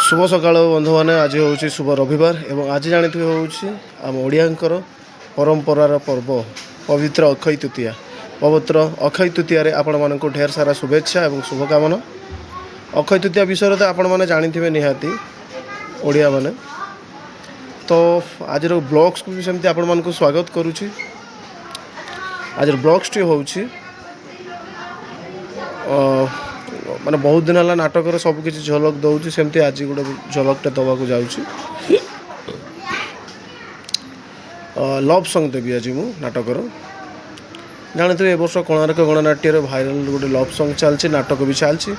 शुभ सकाळ बंधु मैंने आज हूँ शुभ रविवार एवं आज जानते हूँ आम ओडियांकर परंपरार पर्व पवित्र अक्षय तृतीया। पवित्र अक्षय तृतीय आपण मानक ढेर सारा शुभेच्छा एवं शुभकामना। अक्षय तृतीया विषय तो आपण मैंने जानी निहाती ओडिया मैंने। तो आज ब्लॉग्स को भी सेमती आपण मानक स्वागत करुच्ची। आज ब्लॉग्स टी हूँ माने बहुत दिन है नाटक सब किसी झलक दौर सेमती आज गोटे झलकटा दवाक जाऊँगी। लव सॉन्ग देवी आज मु नाटकर जानते ए वर्ष कोणार्क गणनाट्य भाइराल गोटे लव सॉन्ग चलती नाटक भी चलती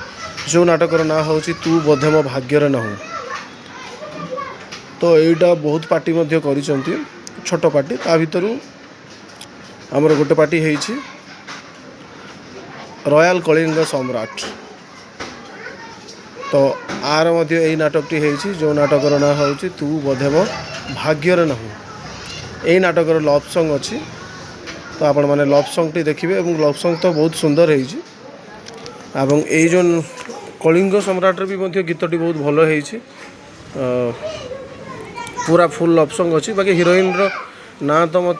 जो नाटकर ना हूँ तू बोधे मो भाग्यर न हो। तो यहीटा बहुत पार्टी कर छोट पार्टी ता भर आमर गोटे पार्टी है रॉयल कलिंग सम्राट। तो आर मध्य यही नाटकटी है जो नाटकर ना हूँ तू बोधे मो भाग्यर न हो। यही नाटकर लव सॉन्ग अच्छी तो आपण मैंने लव सॉन्ग टी देखिए। लव सॉन्ग तो बहुत सुंदर है जो कलिंग सम्राट भी गीतटी बहुत भल है पूरा फुल लव सॉन्ग अच्छी। बाकी हिरोइन ना तो मत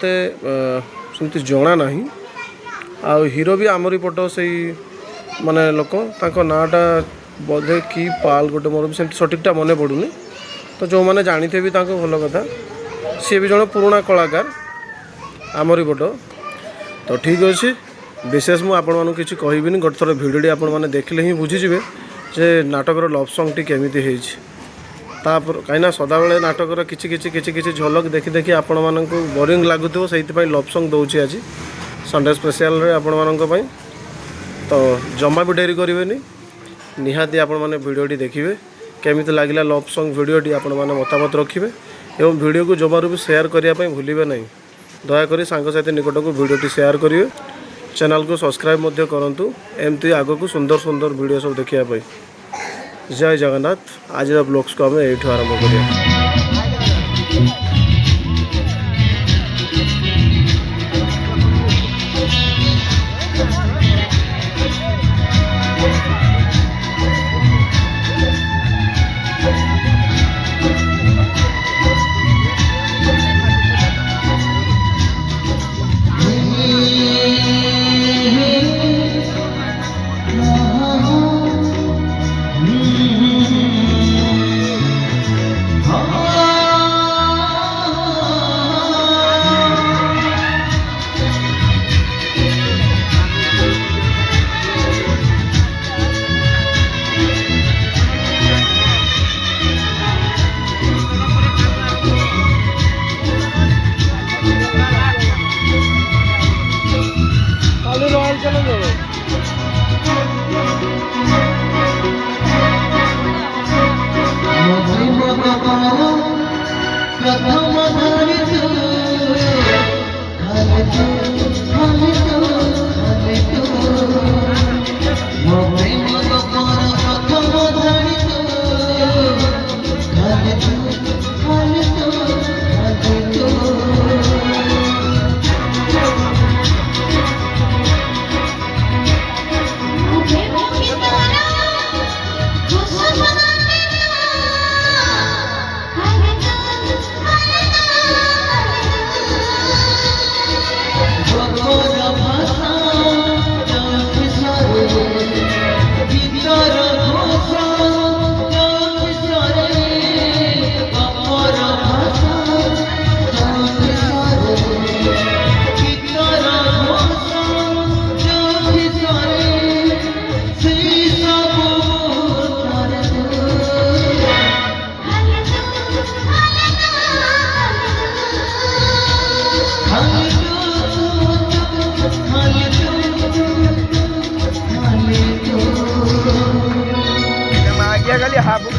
सेमती जना ना आ हीरो भी आमरी पट से माने लोक नाटा बोधे कि पाल गोटे मोर भी सठिकटा मन पड़ूनी। तो जो मैंने जानी थे भी भल कथा सी भी जड़े पुराणा कलाकार आमरी पट। तो ठीक अच्छे विशेष मुझे किसी कहबी गोटे थर भिडियो आपण मैंने देखले ही बुझीजे जे नाटकर लव सॉन्ग टी केमिति तापर कहीं सदा बेले नाटकर किसी झलक देखी देखी आपण मानक बोरिंग लगुव से लव सॉन्ग दूसरी आज संडे स्पेशल आपण मानी। तो जमा भी डेरी करेंगे निहाती आपण मैंने भिडियोटी देखिए केमिति लगिला लव सॉन्ग भिडियोटी आपण मैंने मतामत रखिए एवं भिडियो को जमारू भी शेयर करने भूलिए ना। दयाकोरी सांगसाथी निकट को भिडियोटी शेयर करेंगे चैनल को सब्सक्राइब करूँ एमती आग को सुंदर सुंदर वीडियो सब देखापी। जय जगन्नाथ। आज ब्लॉग्स को आम यू आरंभ करिया। खाली हा बुक